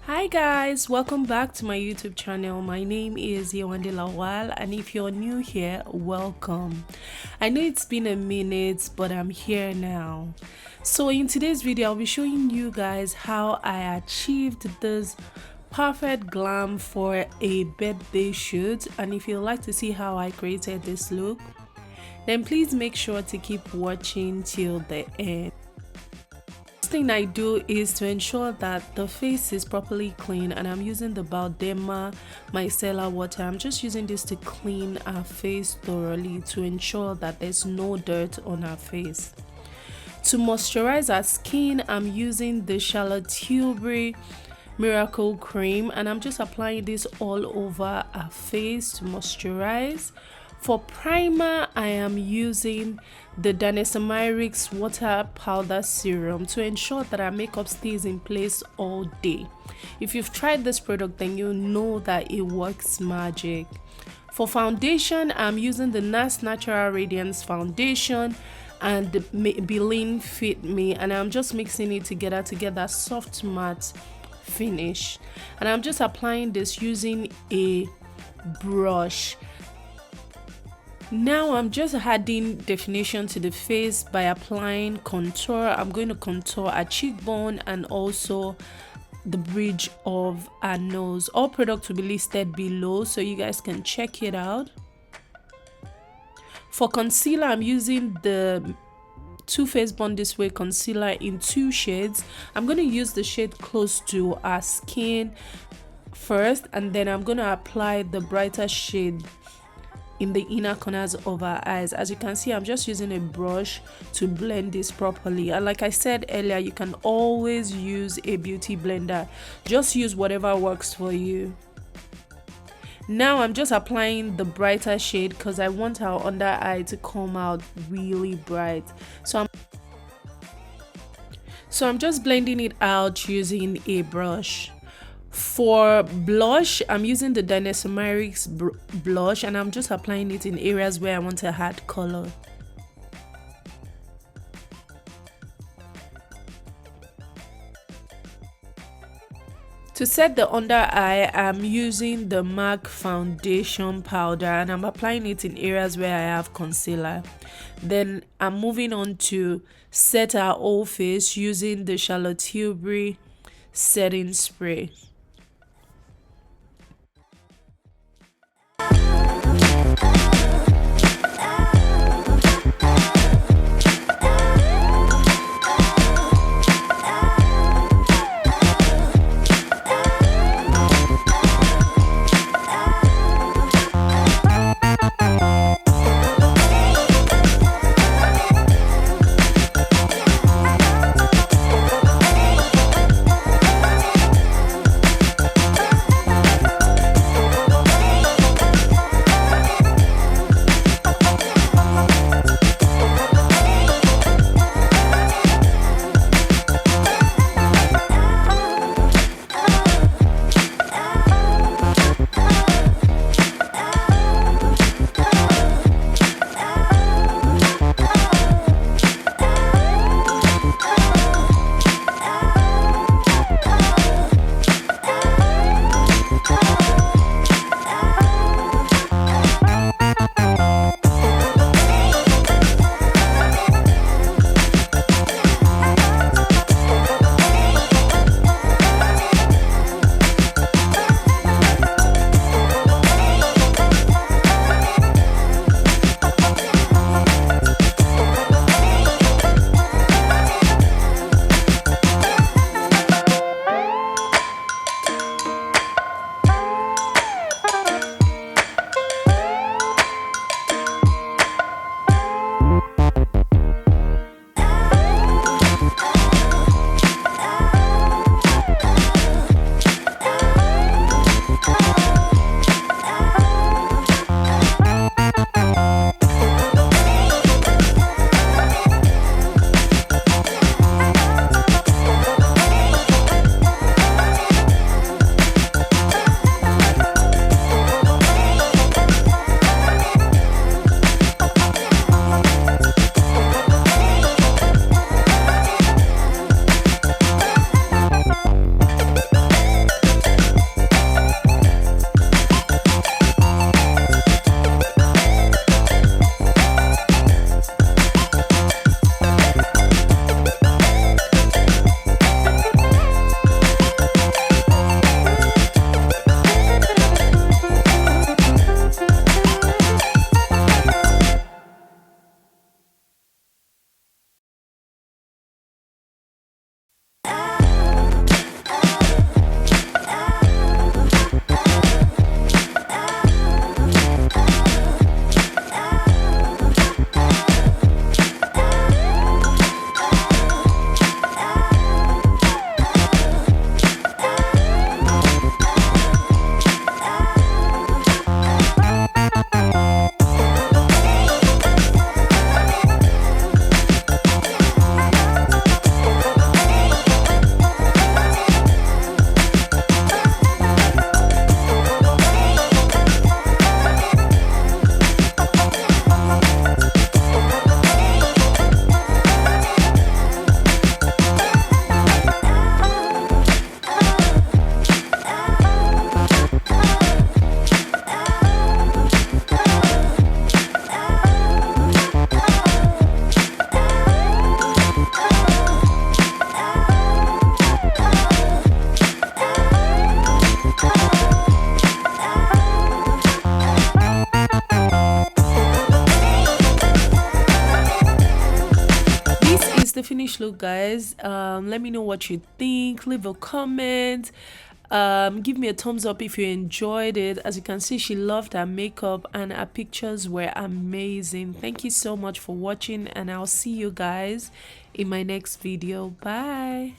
Hi guys, welcome back to my YouTube channel. My name is Yewande Lawal, and if you're new here, welcome. I know it's been a minute, but I'm here now. So in today's video, I'll be showing you guys how I achieved this perfect glam for a birthday shoot. And if you'd like to see how I created this look, then please make sure to keep watching till the end. Thing I do is to ensure that the face is properly clean, and I'm using the BIODERMA micellar water. I'm just using this to clean our face thoroughly to ensure that there's no dirt on our face. To moisturize our skin, I'm using the Tilbury miracle cream, and I'm just applying this all over our face to moisturize. For primer, I am using the Danessa myricks water powder serum to ensure that our makeup stays in place all day. If you've tried this product, then you know that it works magic. For foundation, I'm using the Nars natural Radiance foundation and the Maybelline Fit Me, and I'm just mixing it together to get that soft matte finish. And I'm just applying this using a brush. Now I'm just adding definition to the face by applying contour. I'm going to contour a cheekbone and also the bridge of our nose. All products will be listed below so you guys can check it out. For concealer, I'm using the Too Faced Born This Way concealer in 2 shades. I'm going to use the shade close to our skin first, and then I'm going to apply the brighter shade in the inner corners of our eyes. As you can see, I'm just using a brush to blend this properly, and like I said earlier, you can always use a beauty blender. Just use whatever works for you. Now I'm just applying the brighter shade because I want our under eye to come out really bright. So I'm just blending it out using a brush. For blush, I'm using the Danessa myricks blush, and I'm just applying it in areas where I want to add color. To set the under eye, I'm using the MAC foundation powder, and I'm applying it in areas where I have concealer. Then I'm moving on to set our whole face using the Tilbury setting spray. finished look, guys. Let me know what you think. Leave a comment. Give me a thumbs up if you enjoyed it. As you can see, she loved her makeup and her pictures were amazing. Thank you so much for watching, and I'll see you guys in my next video. Bye.